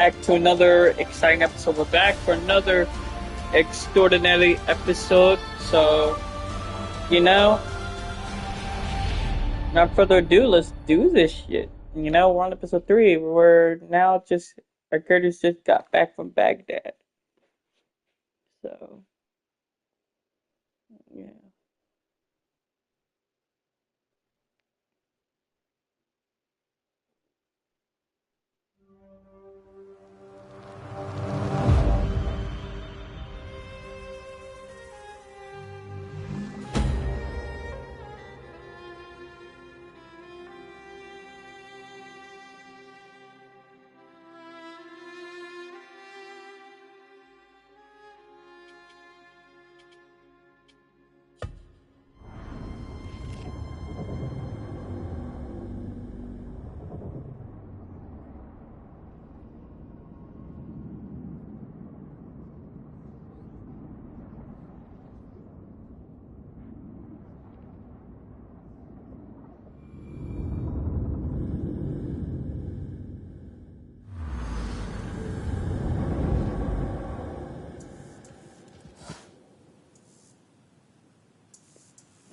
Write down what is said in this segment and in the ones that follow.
back to another exciting episode. We're back for another extraordinary episode. So, you know, without further ado, let's do this shit. We're on episode 3. We're now just, our characters just got back from Baghdad. So, yeah.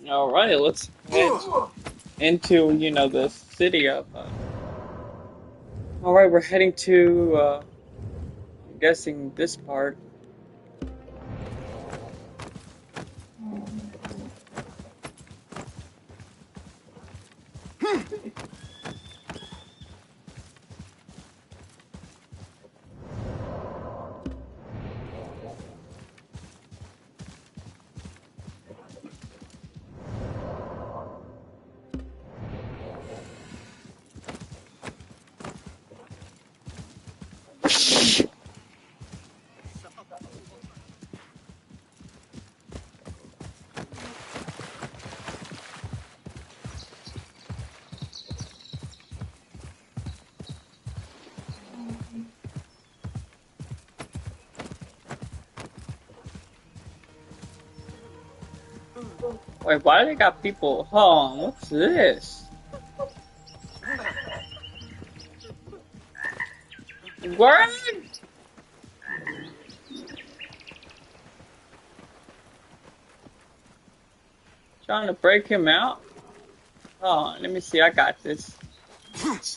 Alright, let's head into, the city of, Alright, we're heading to, I'm guessing this part. Wait, why do they got people? Hold on, what's this? What? Trying to break him out? Hold on, let me see, I got this.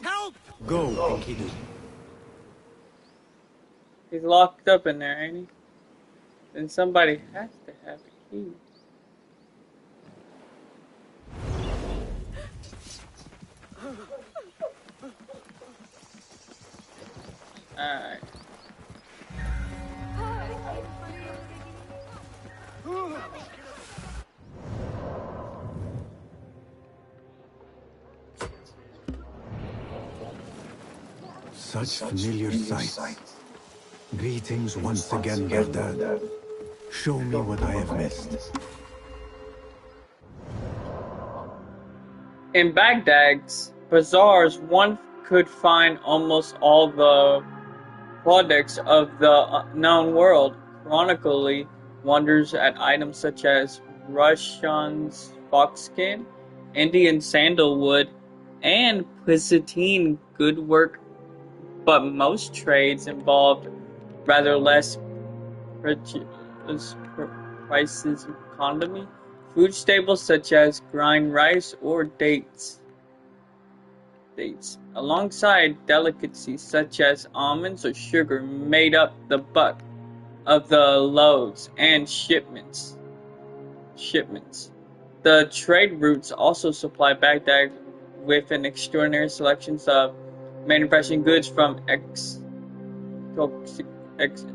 Help! Go, Enkidu. He's locked up in there, ain't he? Then somebody has to have a key. Alright. Such familiar sights. Greetings once again, Baghdad. Show me what I have missed. In Baghdad's bazaars, one could find almost all the products of the known world, chronically wonders at items such as Russian foxskin, Indian sandalwood, and Byzantine woodwork, but most trades involved rather less prices economy, food staples such as grind rice or dates, alongside delicacies such as almonds or sugar, made up the bulk of the loads and shipments. The trade routes also supply Baghdad with an extraordinary selection of manufacturing goods from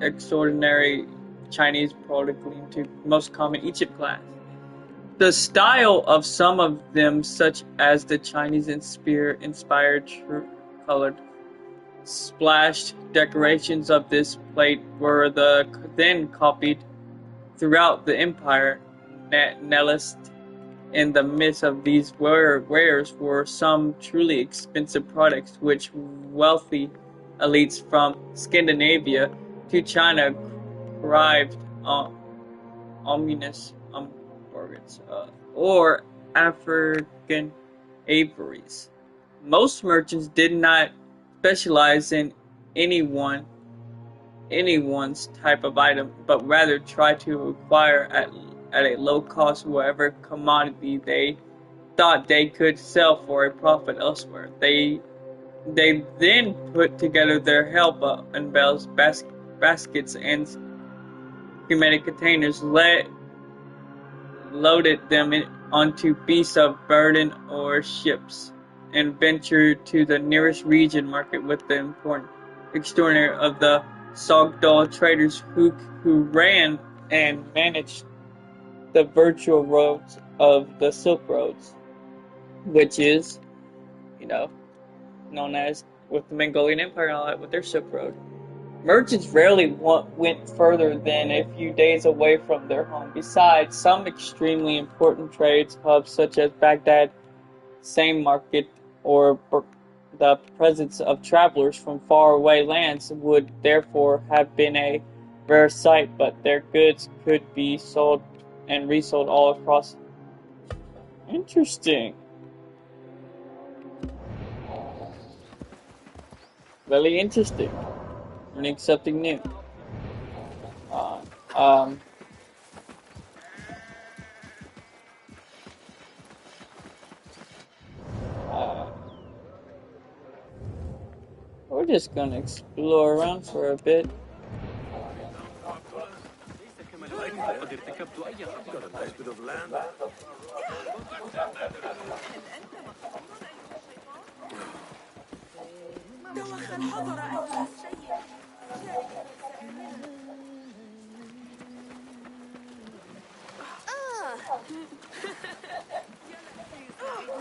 extraordinary Chinese product to most common Egypt class. The style of some of them, such as the Chinese-inspired colored splashed decorations of this plate, were then copied throughout the empire. Netlist in the midst of these wares were some truly expensive products, which wealthy elites from Scandinavia to China craved ominous organs, or African aviaries. Most merchants did not specialize in anyone anyone's type of item, but rather try to acquire at a low cost whatever commodity they thought they could sell for a profit elsewhere. They then put together their helpa and bells, baskets, and schematic containers, loaded them onto beasts of burden or ships, and ventured to the nearest region market with the important extraordinary of the Sogdal traders who ran and managed the virtual roads of the Silk Roads, which is, you know, known as with the Mongolian Empire and all that with their Silk Road. Merchants rarely went further than a few days away from their home. Besides, some extremely important trades hubs such as Baghdad, same market, or the presence of travelers from faraway lands would therefore have been a rare sight, but their goods could be sold and resold all across. Interesting. Really interesting. Learning something new. Uh, um, uh, we're just gonna explore around for a bit.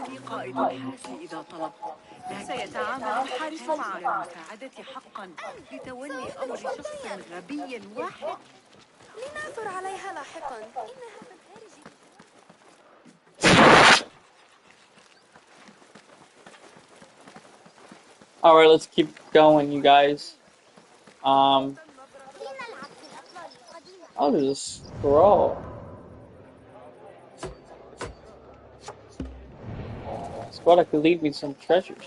سيساعدني قائد الحاسي إذا طلبت، لكن سيتعامل الحارس مع المساعدة حقا لتولي أمر شخص غبي واحد. لنعثر عليها لاحقا. إنها في الخارج. Alright, let's keep going, you guys. Oh, there's a scroll. Squad could lead me some treasures.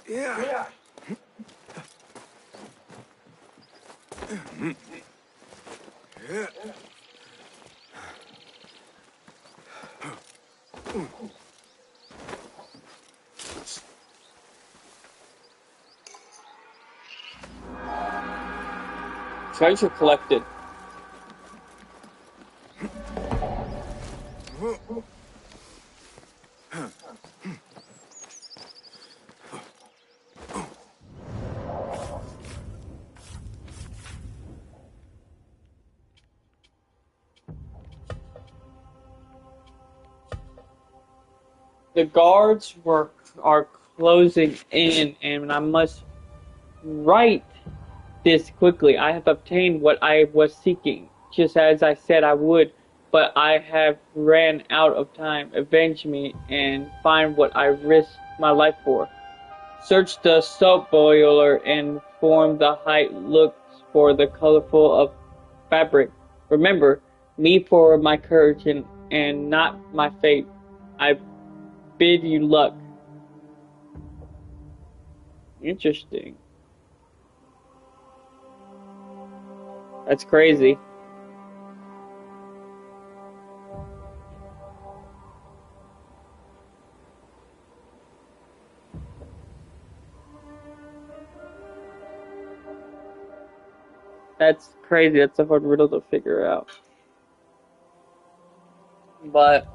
Yeah. Treasure collected. The guards are closing in, and I must write this quickly. I have obtained what I was seeking, just as I said I would, but I have ran out of time. Avenge me and find what I risked my life for. Search the soap boiler and form the height looks for the colorful of fabric. Remember, me for my courage and not my fate. I bid you luck. Interesting. That's crazy. That's crazy. That's a hard riddle to figure out. But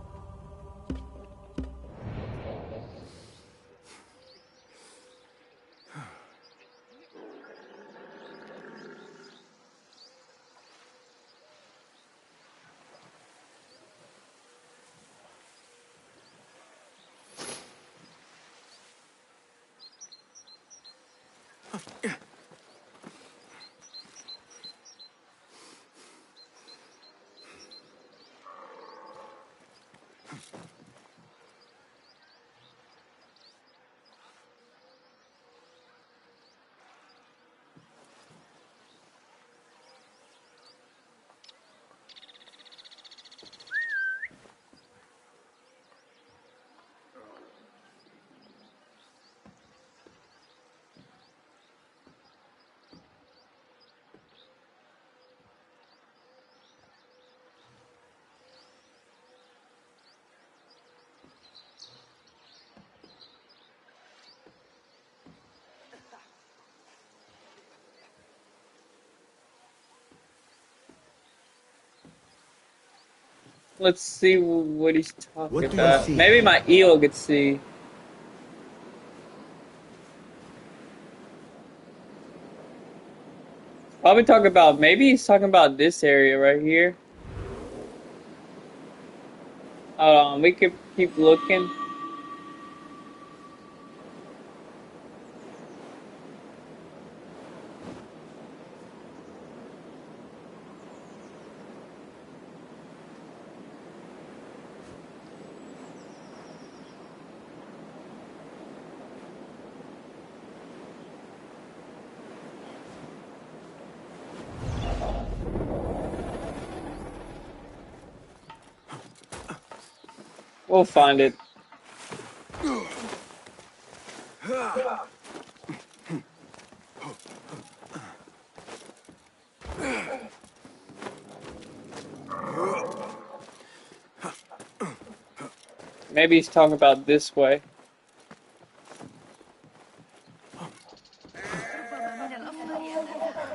Let's see what he's talking What do you about. see? Maybe my eel could see. Probably talking about. Maybe he's talking about this area right here. Hold on, we could keep looking. We'll find it. Maybe he's talking about this way. ربما من الأفضل هذا.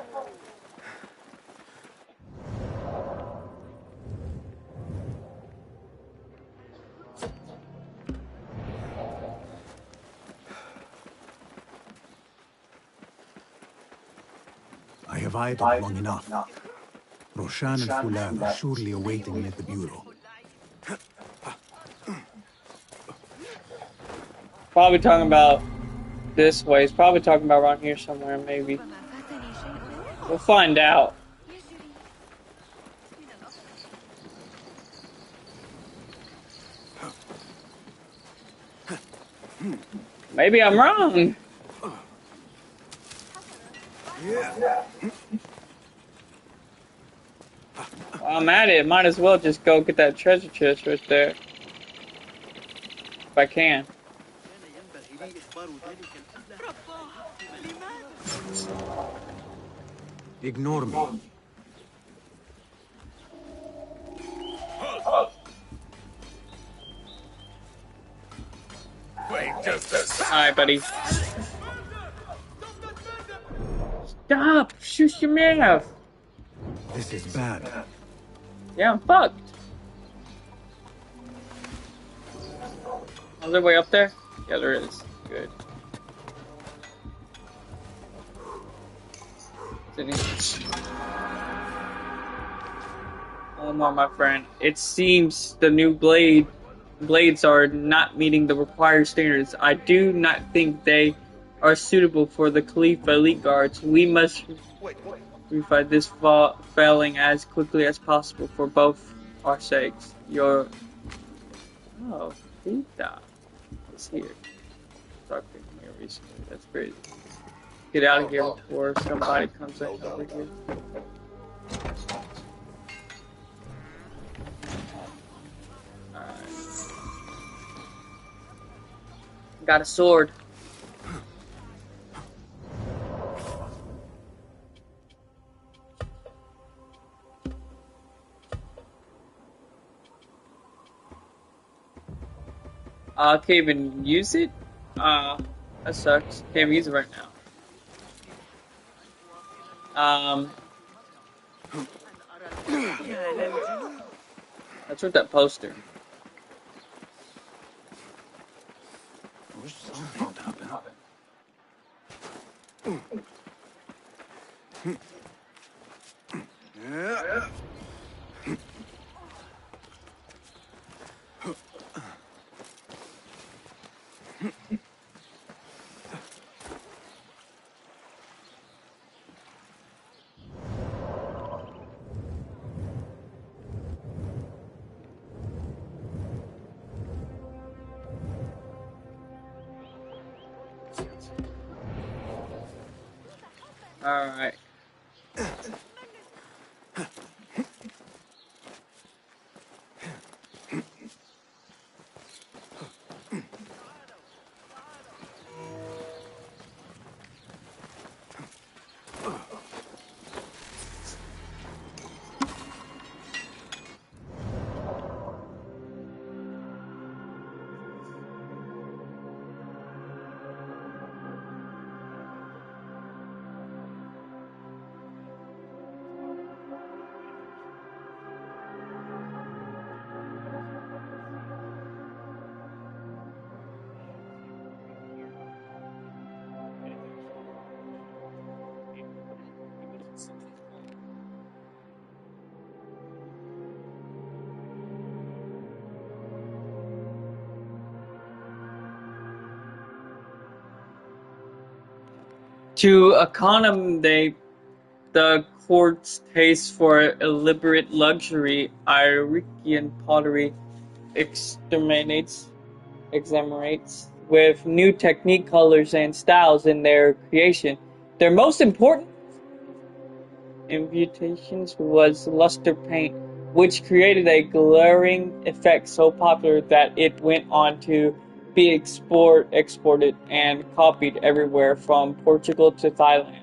I have idled long enough. Roshan and Fulan are surely awaiting me at the bureau. Probably talking about this way. He's probably talking about around here somewhere, maybe. ربما فاتني شيء. We'll find out. يجري من الأفضل. Maybe I'm wrong. While I'm at it, might as well just go get that treasure chest right there. If I can. Ignore me. Alright, buddy. Stop! Shoot your man! This is bad. Yeah, I'm fucked. Is there a way up there? Yeah, there is. Good. Oh more, my friend. It seems the new blades are not meeting the required standards. I do not think they are suitable for the Khalifa elite guards. We must refine this failing as quickly as possible for both our sakes. Oh, Khalifa is here. Talking here recently. That's crazy. Get out of here before somebody comes in over here. Alright. Got a sword. I can't even use it? That sucks. Can't even use it right now. That's with that poster. Alright. To accommodate the court's taste for elaborate luxury, Irikian pottery experiments with new technique, colors, and styles in their creation. Their most important inventions was luster paint, which created a glaring effect so popular that it went on to be exported and copied everywhere from Portugal to Thailand.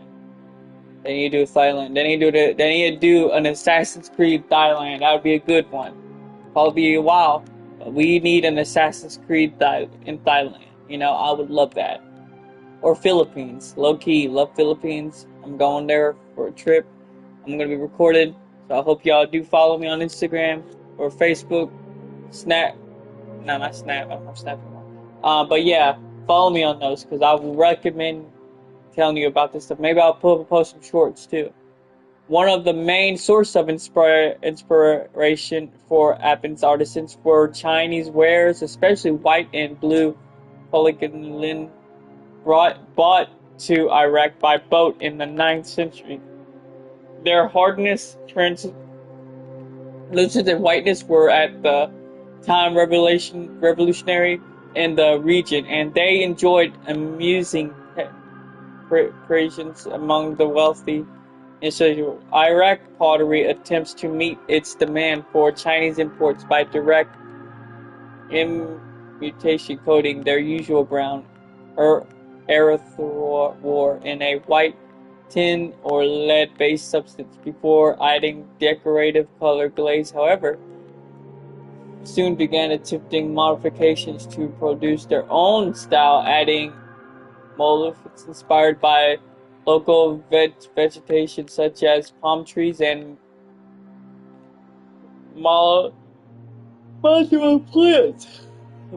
Then you do Thailand. Then you do an Assassin's Creed Thailand. That would be a good one. Probably wow. We need an Assassin's Creed in Thailand. You know, I would love that. Or Philippines. Low key, love Philippines. I'm going there for a trip. I'm gonna be recorded. So I hope y'all do follow me on Instagram or Facebook. Snap. No, not Snap. I don't have Snap anymore. But yeah, follow me on those because I will recommend telling you about this stuff. Maybe I'll post some shorts too. One of the main sources of inspiration for Athens artisans were Chinese wares, especially white and blue polygon bought to Iraq by boat in the 9th century. Their hardness, translucent, and whiteness were at the time revolutionary in the region, and they enjoyed amusing presence among the wealthy. Iraq pottery attempts to meet its demand for Chinese imports by direct immutation coating their usual brown erythroid in a white tin or lead-based substance before adding decorative color glaze. However, soon began attempting modifications to produce their own style, adding motifs inspired by local vegetation such as palm trees and multiple plants.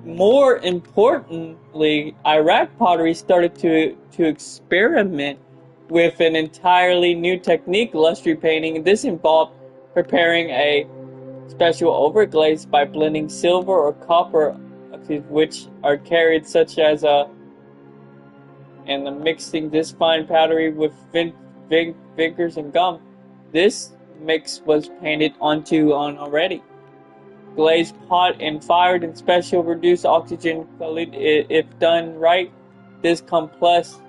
More importantly, Iraq pottery started to experiment with an entirely new technique, luster painting. This involved preparing a special overglaze by blending silver or copper, which are carried such as and the mixing this fine powdery with vigors and gum. This mix was painted onto an already glazed pot and fired in special reduced oxygen colored. If done right, this complex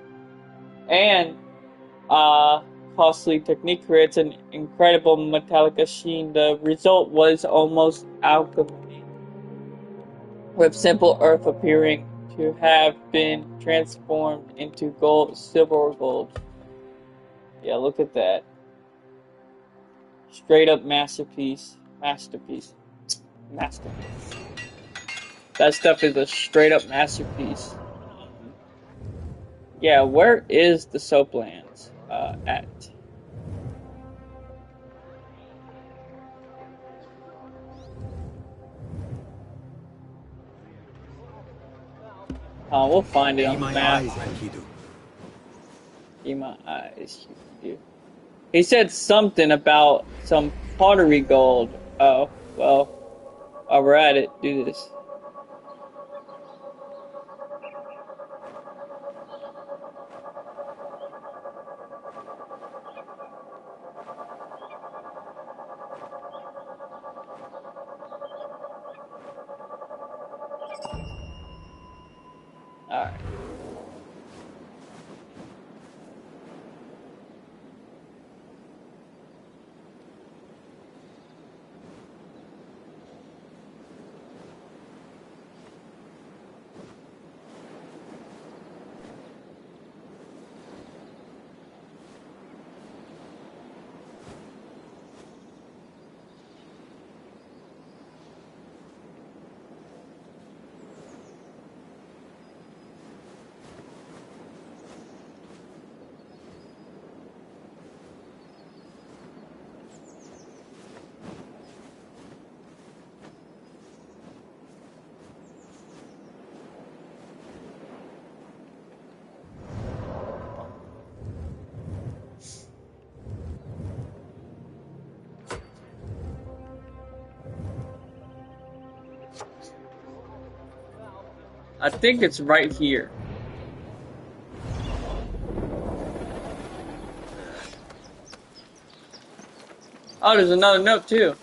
and costly technique creates an incredible metallic sheen. The result was almost alchemy, with simple earth appearing to have been transformed into gold, silver or gold. Yeah, look at that. Straight up masterpiece. Masterpiece. That stuff is a straight up masterpiece. Yeah, where is the soaplands at? We'll find it on the map. Keep my eyes. He said something about some pottery gold. Oh, well, while we're at it, do this. Alright. I think it's right here. Oh, there's another note too.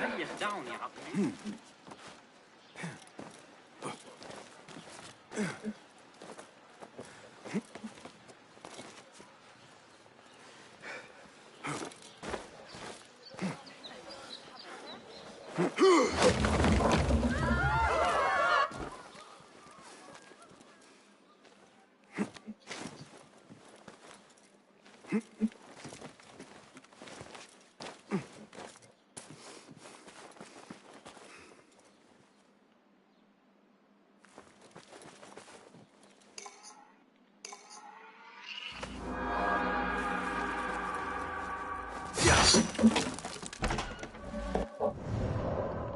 هل يخدعني عقلي؟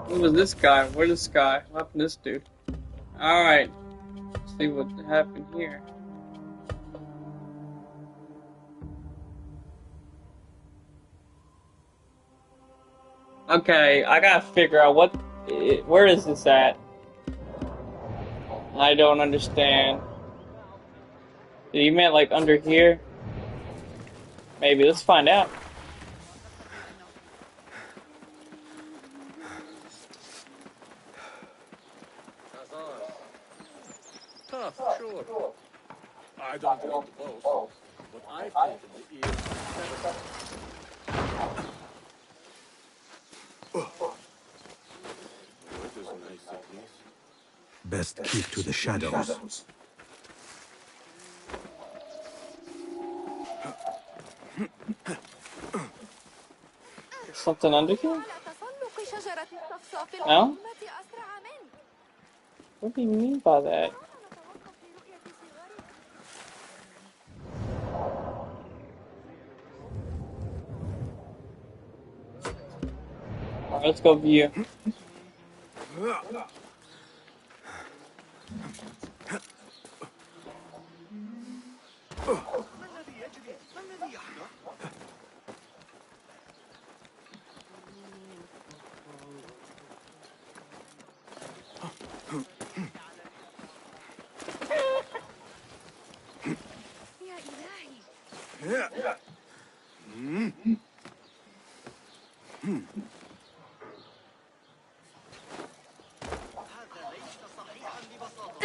Who was this guy? Where's this guy? What happened to this dude? Alright. Let's see what happened here. Okay, I gotta figure out where is this at? I don't understand. Did he meant like under here? Maybe, let's find out. Tough, sure. I don't want to boast, but I painted the ears better. What is nice at least? Best keep to the shadows. Something under here? على تسلق شجرة الصفصاف No? القادمة أسرع منك. What do you mean by that? نتوقف لرؤية صغارها. Alright, let's go view. ما الذي يجري؟ ما الذي يحدث؟ يا إلهي. هذا ليس صحيحا ببساطة.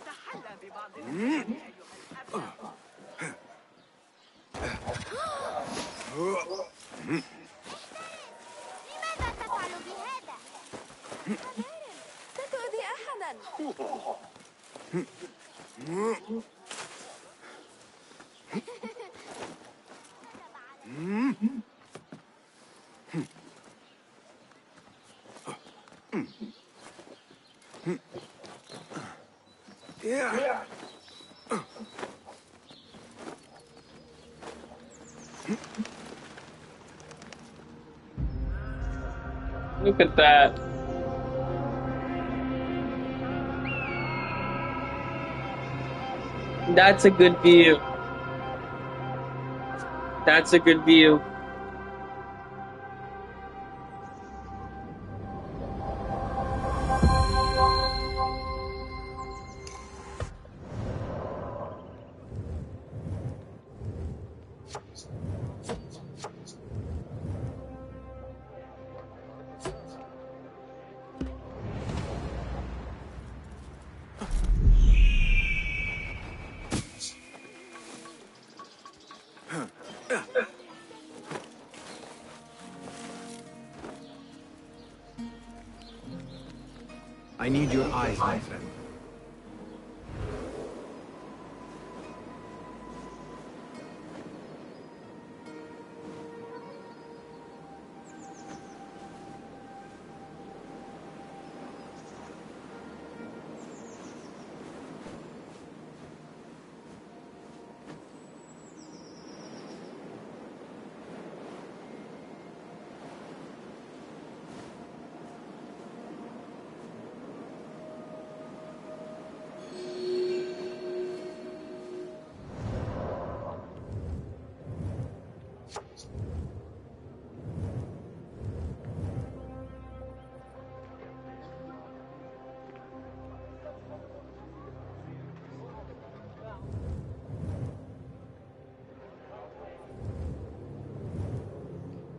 تحلى ببعض الزمن أيها الأبناء. لماذا تفعل بهذا؟ لا تؤذي أحدا. Look at that. That's a good view. That's a good view. I need your eyes, my friend.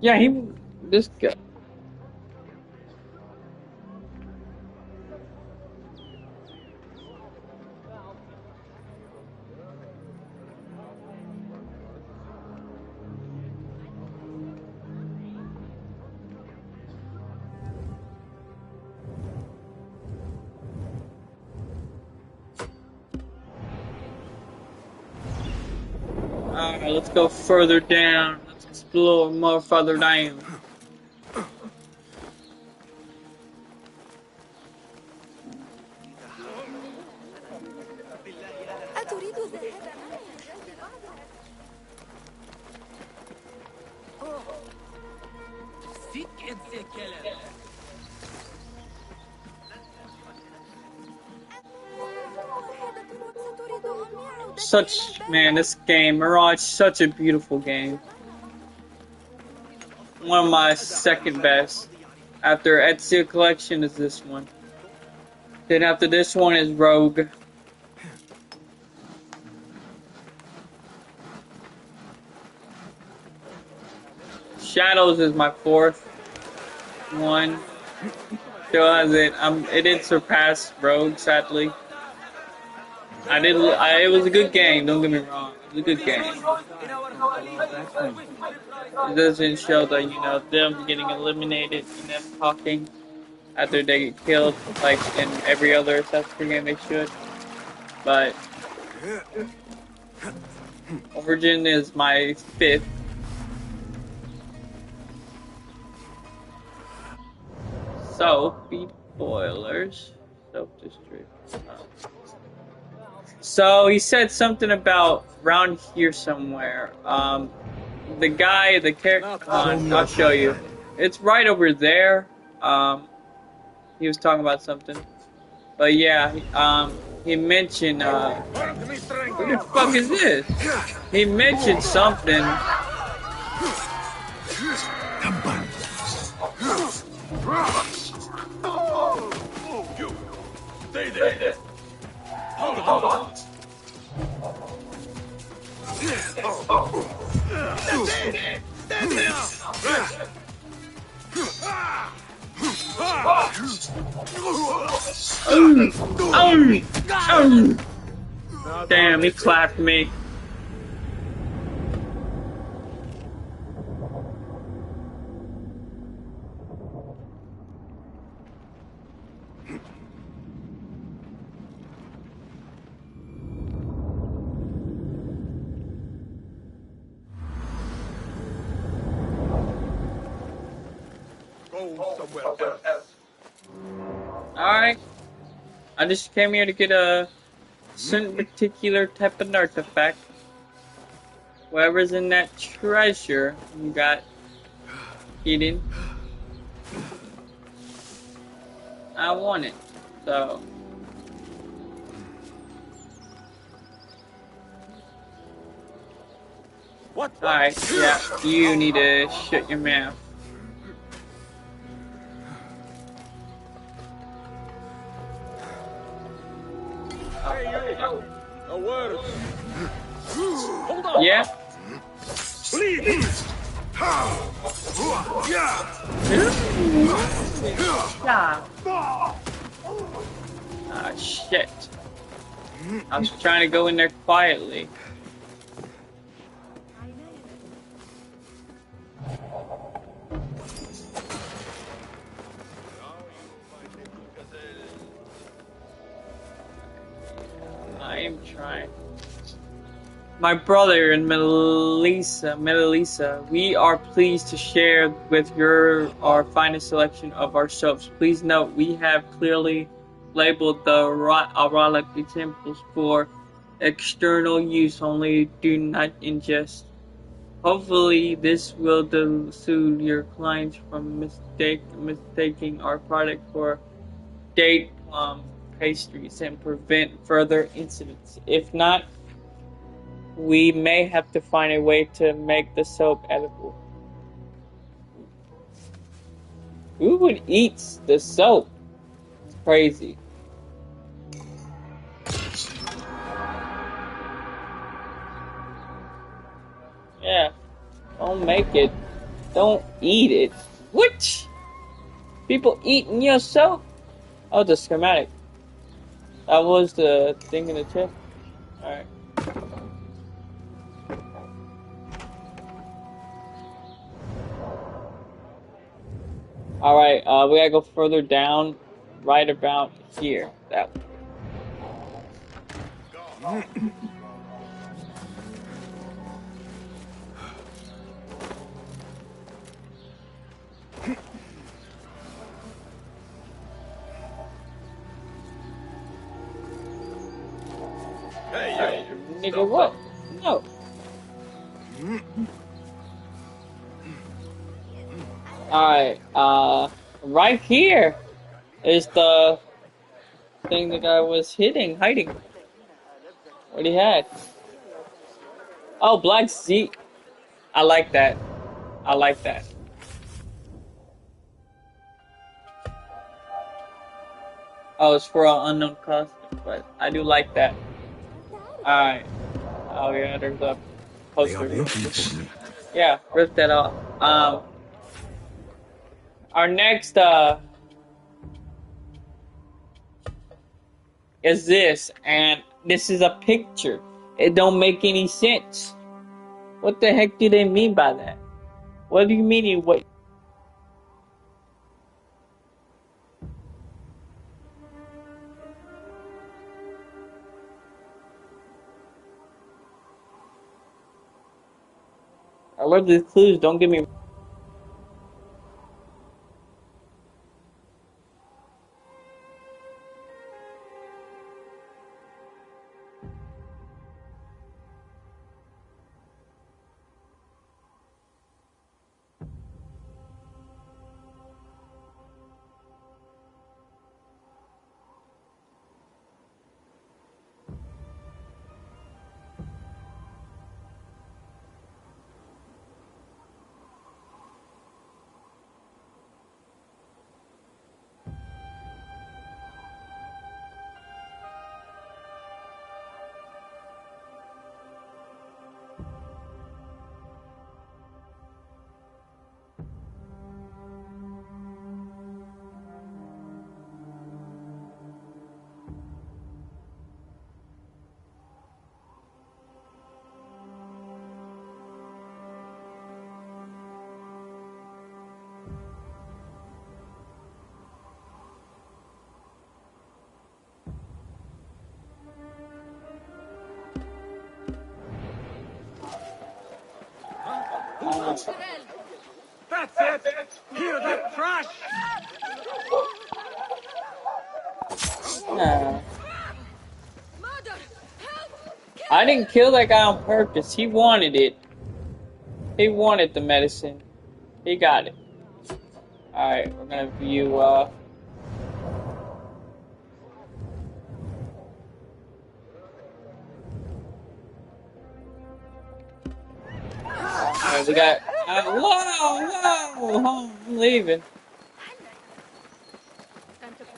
Yeah, this guy. Alright, let's go further down. Let's explore more further down. أتريد الذهاب معي لبعض واحدة وستريد أمي عودتي Such, man, this game, Mirage, such a beautiful game. One of my second best. After Ezio Collection is this one. Then after this one is Rogue. Shadows is my fourth one. Still has it. It did surpass Rogue, sadly. It was a good game. Don't get me wrong. It was a good game. It doesn't show that them getting eliminated and them talking after they get killed, like in every other Assassin's Creed game they should. But Origin is my fifth. Feed boilers. Self-destruct. So he said something about around here somewhere. The guy, the character, I'll show you. It's right over there. He was talking about something. But yeah, he mentioned, what the fuck is this? He mentioned something. You, stay there. Hold on. Damn, he clapped me. Alright. I just came here to get a certain particular type of artifact. Whatever's in that treasure you got hidden. I want it. So What? alright, yeah, you need to shut your mouth. A word. Hold on. Yeah? Please. Yeah. Ah, shit. I was trying to go in there quietly. I am trying. My brother and Melissa, we are pleased to share with our finest selection of our soaps. Please note we have clearly labeled the relic examples for external use only. Do not ingest. Hopefully, this will dissuade your clients from mistaking our product for date plum pastries and prevent further incidents. If not, we may have to find a way to make the soap edible. Who would eat the soap? It's crazy. Yeah, don't make it. Don't eat it. What? People eating yourself? Oh, the schematic. That was the thing in the chest. Alright. Alright, we gotta go further down, right about here. That Hey, you! nigga, what? No. Alright, right here is the thing the guy was hiding. What he had. Oh, Black Z. I like that. I like that. Oh, it's for an unknown cost, but I do like that. Alright. Oh yeah, there's a They are poster. looking for me. Yeah, rip that off. Our next, is this, and this is a picture. It don't make any sense. What the heck do they mean by that? What do you mean you what? I love these clues, don't get me. That's it! Hear that crash? Nah. Mother, help! I didn't kill that guy on purpose. He wanted it. He wanted the medicine. He got it. Alright, we're gonna view, alright, we got, whoa, I'm leaving.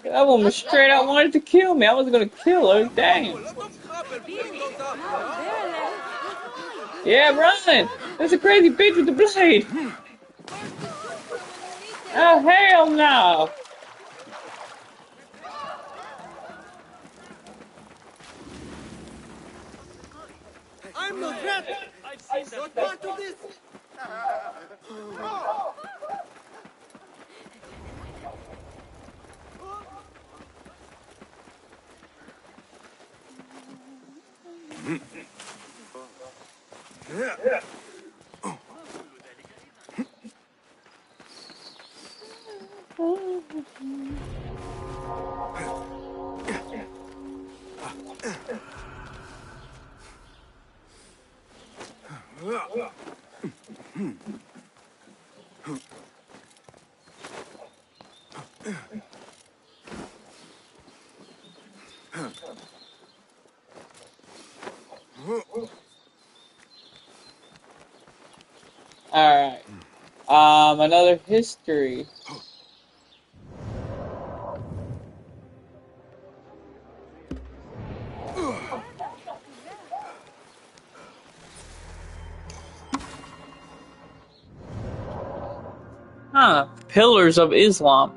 That woman straight out wanted to kill me. I was gonna kill her, dang. Yeah, run! There's a crazy bitch with the blade! Oh, hell no! I'm not rat! I'm not part of this! Alright. Another history. Pillars of Islam.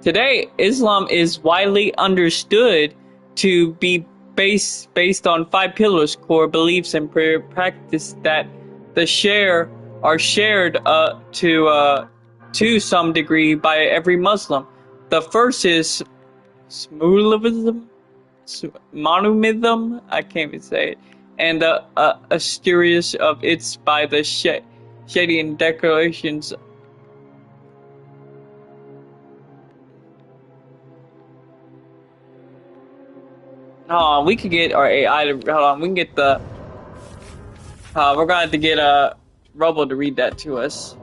Today, Islam is widely understood to be based on 5 pillars, core beliefs and practice that are shared to some degree by every Muslim. The first is monomism, I can't even say it, and a series of it's by the Shadian declarations. We could get our AI to, hold on, we can get the, we're gonna have to get a Robo to read that to us.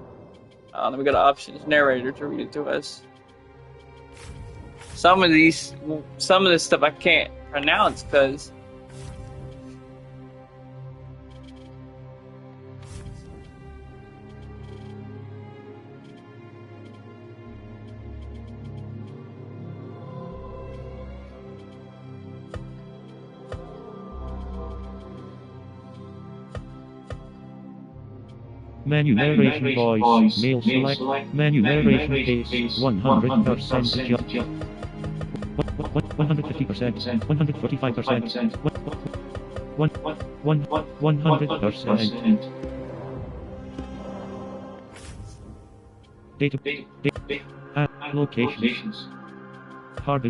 Then we got an options narrator to read it to us. Some of this stuff I can't pronounce because Menu narration voice, male select, menu narration pace, 100% adjust. 150%, 145%, 100%. Data, locations. Hardy,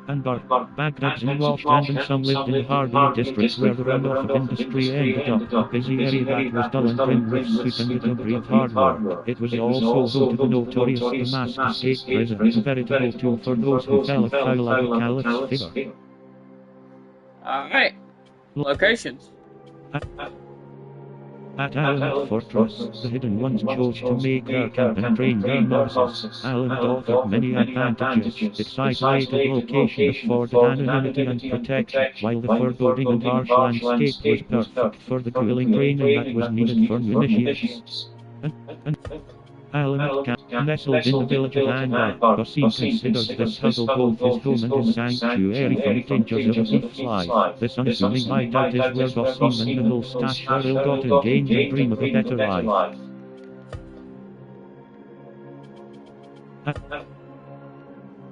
Anbar, Baghdad's involved and some lived in the Hardy district where the runoff of industry ended up, a busy area that was dull and grim with soot and a degree of hard work. It was also home to the notorious Damascus Gate prison, a veritable tool for those who fell foul of the caliph's figure. Alright, locations. At Alan Fortress, the Hidden Ones chose to make their camp and train their novices. Alan offered many advantages. Its isolated location afforded anonymity and protection, while the foreboding and harsh landscape was perfect for the grueling training that was needed for new initiates. Alan camp nestled in the village of Anbar, Basim considers this hustle both his home and his sanctuary from the dangers of a thief's life. This unassuming hideout is where Basim and the Mustache are ill-gotten gains and dream of a better life.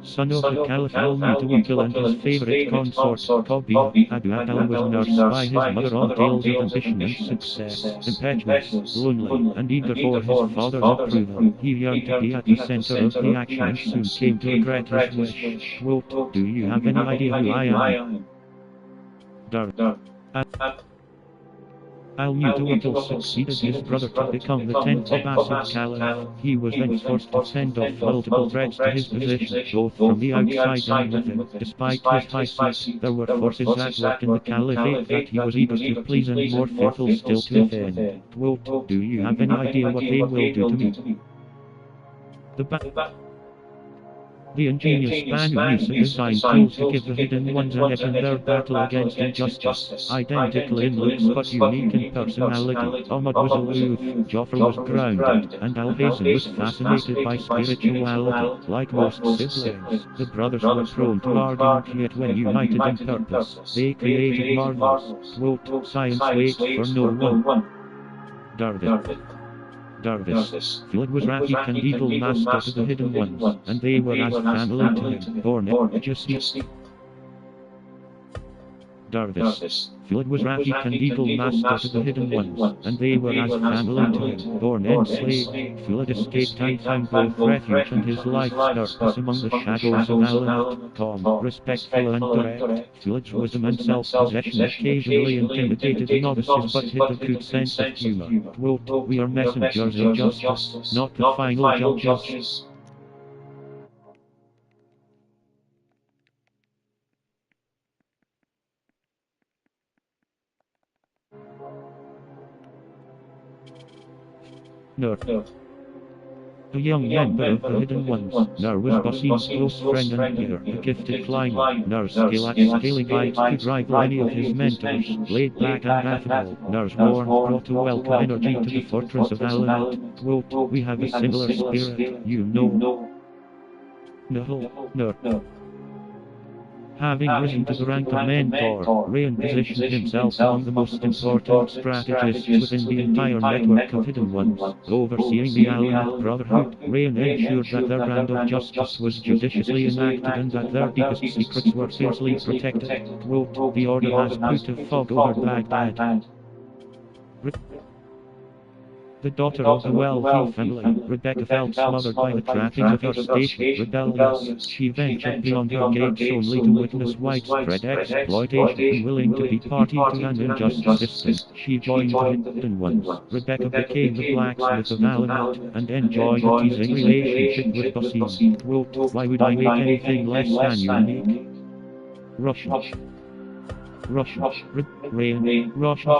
Son of the Caliph al-Mutawakkil and his favorite consort, Tobiah, Abu Abdallah was nursed by his mother on tales of ambition and success. Impetuous, lonely, and eager for his father's approval, he yearned to be at the center of the action and soon came to regret his wish. Quote, do you have any idea who I am? Al-Mutawakkil succeeded his brother to become the 10th Abbasid Caliph. He was then forced to send off multiple threats to his position, both from the outside and within. Despite his high seat, there were forces at work in the Caliphate that he was eager to please and more fearful still to offend. Quote, do you have any idea what they will do to me? The ingenious Banu Musa designed tools to give the Hidden Ones an edge in their battle against injustice. Identical in looks but unique in personality, Ahmad was aloof, Jafar was grounded, and Al-Hazen was fascinated by spirituality. Like most siblings, the brothers were prone to argument, yet when united in purpose, they created marvels. Quote, science waits for no one. Darvis. Philip was Rafik and Eagle Master to the Hidden Ones, and they were as family to him, born Jesse. Darvis. Philip was Rafik and Eagle Master to the Hidden Ones, and they were as family to him, born enslaved. Philip escaped and found both refuge and his life's purpose among the shadows of Alan, calm, respectful and direct. Philip's wisdom and self-possession occasionally intimidated the novices but hid a good sense of humor. Quote, we are messengers of justice, not the final judges. Nur. A young member of the Hidden Ones, Nur was Basim's close friend and leader, a gifted climber. Nur's skill at scaling heights could rival any of his mentors. Laid back and affable, Nur's warmth brought a welcome energy to the fortress of Alanat. Quote, we have a similar spirit, you know. No. Having risen to the rank of mentor, Rayan positioned himself among the most important strategists within the entire network of Hidden Ones. Overseeing the Alanite Brotherhood, Rayan ensured that their brand of justice was judiciously enacted and that their deepest secrets were fiercely protected. Quote, "The Order has put a fog over Baghdad." The daughter of a wealthy family, Rebecca felt smothered by the trappings of her station. Rebellious, she ventured beyond her gates only to witness widespread exploitation. Unwilling to be party to an unjust system, she joined the Hidden Ones. Rebecca became the blacksmith of Alanite, and enjoyed a teasing relationship with Basim. Quote, "Why would I make anything less than unique?" Russian. Rayan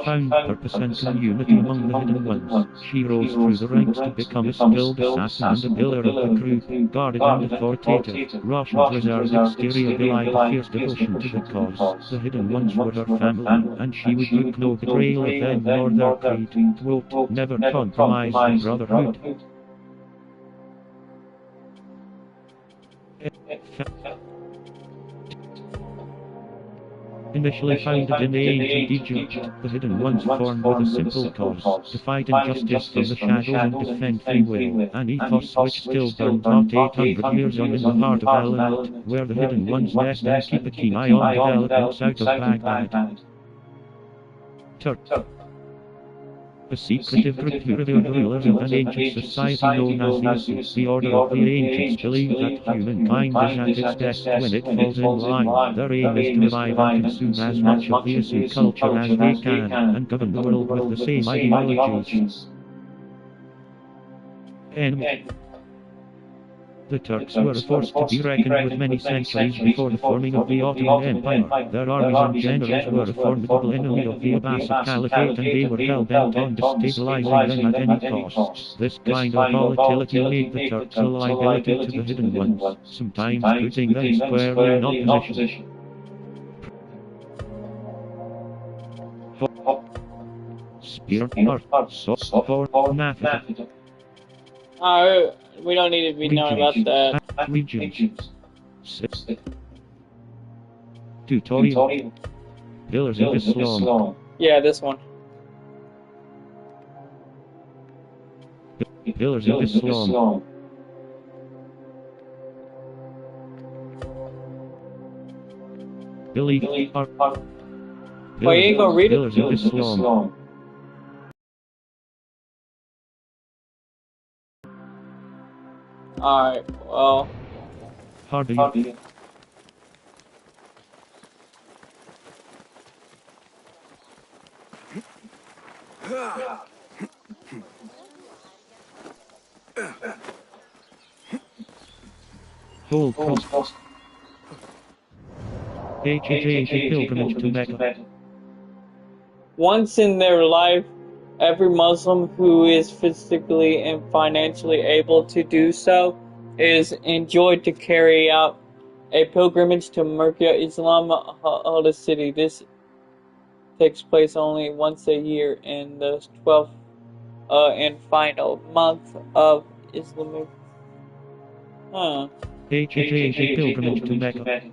found purpose and community among the Hidden Ones. She rose through the ranks to become a skilled assassin and a pillar of the crew, guarded and authoritative. Roshan's reserved exterior belied a fierce devotion to the cause. The Hidden Ones were her family, and she would brook no betrayal of them nor their creed. Quote, "Never compromise the brotherhood." Initially founded in the ancient Egypt, the Hidden Ones formed with a simple cause, to fight injustice from the shadows and defend free will, an ethos which still burns not 800 years on in the heart of Alanite, where the Hidden Ones nest and keep a keen eye on developments out of Baghdad. Turk. A secretive group who revealed the rulers of an ancient society known as the Asu. The Order of the Ancients believe that humankind is at its best when it falls in line. Their aim is to revive and consume as much of the Asu culture as they can, and govern the world with the same ideologies. Enemy. The Turks were a force to be reckoned with many centuries before the forming of the Ottoman Empire. Their armies and generals were a formidable enemy of the Abbasid Caliphate, and they were hell-bent on destabilizing them at any cost. This kind of volatility made the Turks a liability to the Hidden Ones, sometimes putting them squarely in opposition. Spear, Art, Sword, Method. We don't need to be knowing about that. Regions. Tutorial. Pillars of Islam. Yeah, this one. Pillars of Islam. Belief. Well, you ain't gonna read it? Pillars of Islam. Alright, well. Hardly. Whole cross. HJJ pilgrimage to Mecca. Once in their life, every Muslim who is physically and financially able to do so is enjoyed to carry out a pilgrimage to Mecca, Islam, holy city. This takes place only once a year in the 12th and final month of Islamic. HJJ pilgrimage to Mecca.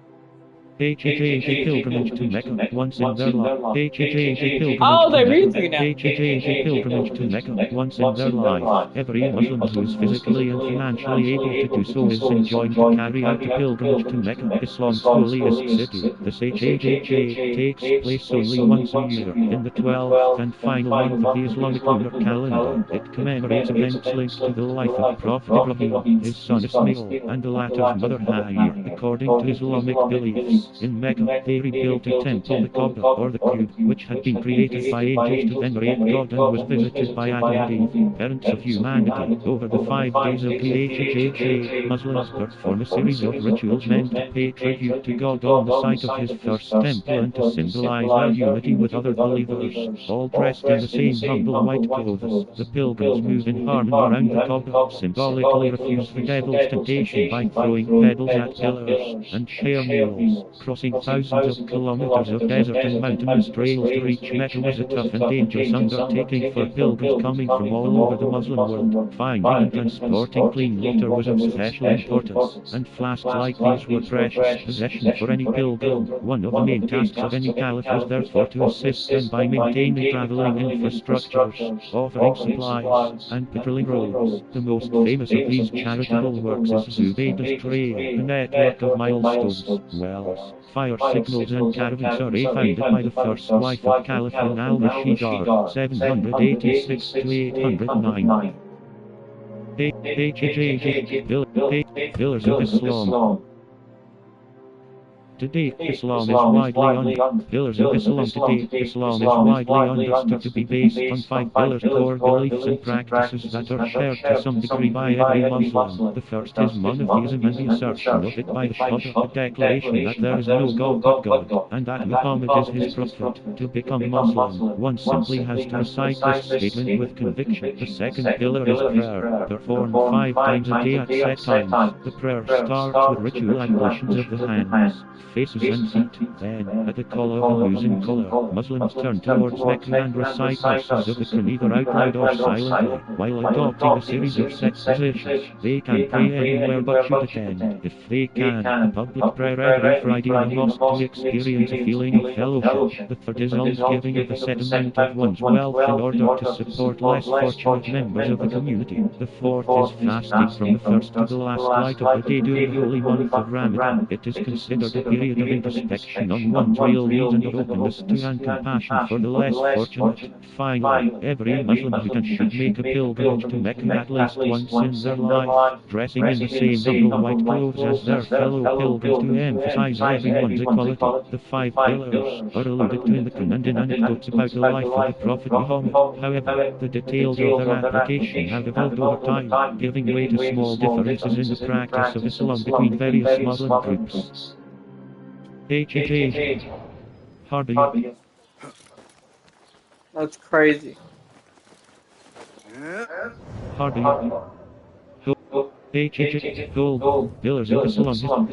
HJJ pilgrimage to Mecca once in their life. HJJ pilgrimage Oh, to they Mecca. read me now. HJJ pilgrimage to Mecca once in their life. Every Muslim who is physically and financially able to do so is enjoined to carry out a pilgrimage to Mecca, Islam's holiest city. This HJJ takes place only once a year, in the 12th and final month of the Islamic lunar calendar. It commemorates events linked to the life of Prophet Ibrahim, his son Ismail, and the latter's mother Hajar. According to Islamic beliefs, in Mecca, they rebuilt a temple, the Kaaba, or the Cube, which had been created by angels to venerate God and was visited by Adam and Eve, parents of humanity. Over the 5 days of the HJJ, Muslims perform a series of rituals meant to pay tribute to God on the site of his first temple and to symbolize their unity with other believers. All dressed in the same humble white clothes, the pilgrims move in harmony around the Kaaba, symbolically refuse the devil's temptation by throwing pebbles at pillars, and share meals. Crossing thousands of kilometers of desert and mountainous trails to reach Mecca was a tough and dangerous undertaking for pilgrims coming from all over the Muslim world. Finding and transporting clean water was of special importance, and flasks like these were precious possession for any pilgrim. One of the main tasks of any caliph was therefore to assist them by maintaining traveling infrastructures, offering supplies, and patrolling roads. The most famous of these charitable works is Zubaydah's Trail, a network of milestones, wells, fire signals and caravanserai founded by the first wife of Caliph al-Rashid 786 to 809. Pillars of Islam. Today, Islam is widely understood to be based on 5 pillars core beliefs and practices that are shared to some degree by every Muslim. The first is monotheism and the assertion of it by the Shahada, a declaration that there is no God but God, and that Muhammad is his prophet. To become Muslim, one simply has to recite this statement with conviction. The second pillar is prayer, performed 5 times a day at set times. The prayer starts with ritual ablutions of the hands, faces and feet. Then, at the call of a losing caller, Muslims turn towards Mecca and recite verses of the Quran either out loud or silently, while adopting a series of set positions. They can pray anywhere but should attend, if they can, a public prayer every Friday in a mosque to experience a feeling of fellowship. The third is almsgiving of a set amount of one's wealth in order to support less fortunate members of the community. The fourth is fasting from the first to the last light of the day during the holy month of Ramadan. It is considered a period of introspection on one's real needs and of openness to and compassion for the less fortunate. Finally, every Muslim who can should make a pilgrimage to Mecca at least once in their life, dressing in the same humble white clothes as their fellow pilgrims to emphasize everyone's equality. The 5 pillars are alluded to in the Quran and in anecdotes about the life of the Prophet Muhammad. However, the details of their application have evolved over time, giving way to small differences in the practice of Islam between various Muslim groups. Harbi. That's crazy. Harbi. Gold. Pillars of Islam.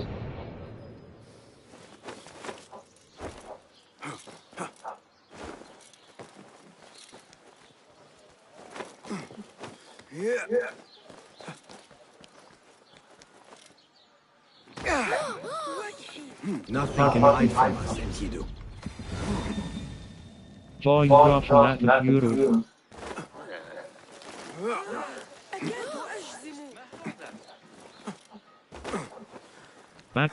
Nothing can hide from us, Enkidu. Join drop from that of Europe. أكاد أجزم. Back.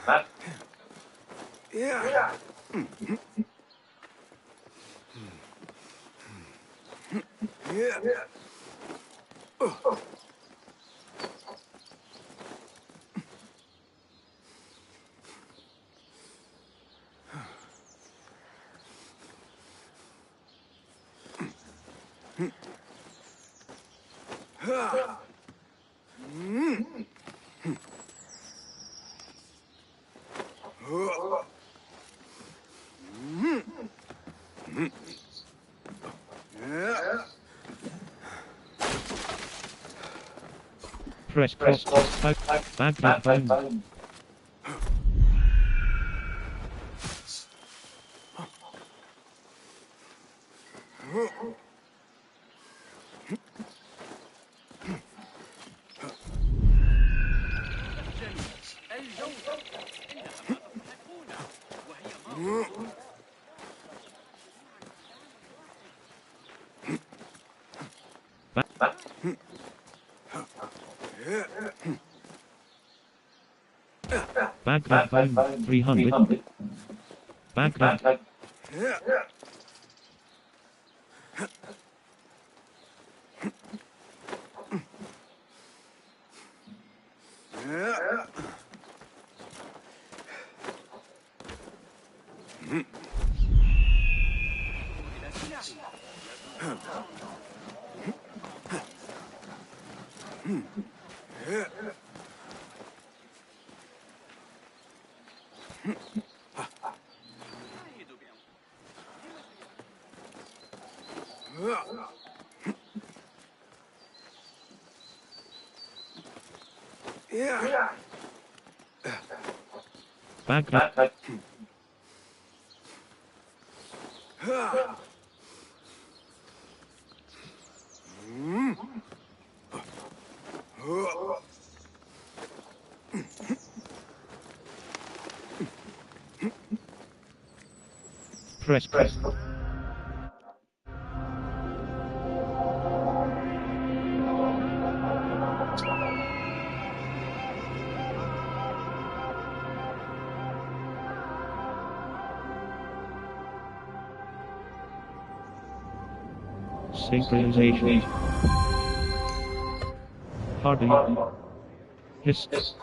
Press cross. Back. Back 300. Back. Back. Press. Synchronization. Hardy.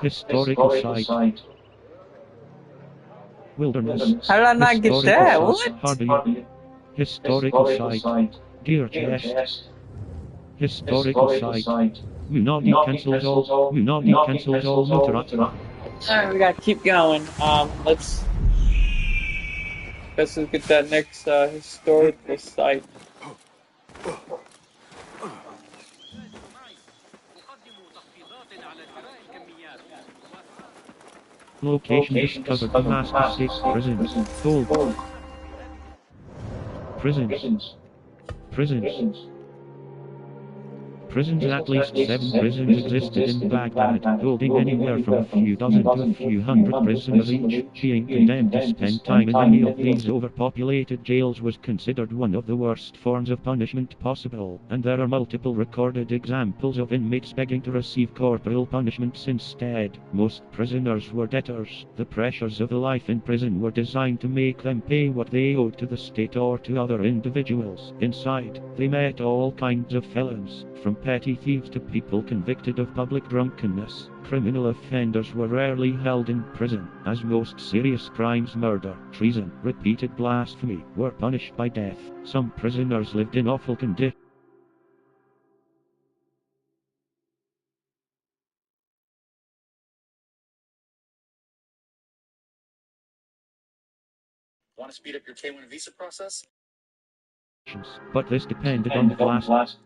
Historical site. Wilderness. How did I not get that? Historical What? Hardy. Historical site. Gear chest. Historical site. Munadi cancels all. Munadi cancels all. Nutrata. Alright, we gotta keep going. Let's get that next historical site. Location discovered. Damascus 6 prisons. Gold. Prisons. Prisons. At least 7 prisons existed in Baghdad, holding anywhere from a few dozen to a few hundred prisoners each. Being condemned to spend time in any of these overpopulated jails was considered one of the worst forms of punishment possible, and there are multiple recorded examples of inmates begging to receive corporal punishments instead. Most prisoners were debtors. The pressures of life in prison were designed to make them pay what they owed to the state or to other individuals. Inside, they met all kinds of felons, from petty thieves to people convicted of public drunkenness. Criminal offenders were rarely held in prison, as most serious crimes, murder, treason, repeated blasphemy, were punished by death. Some prisoners lived in awful conditions. Want to speed up your K1 visa process? But this depended on the class.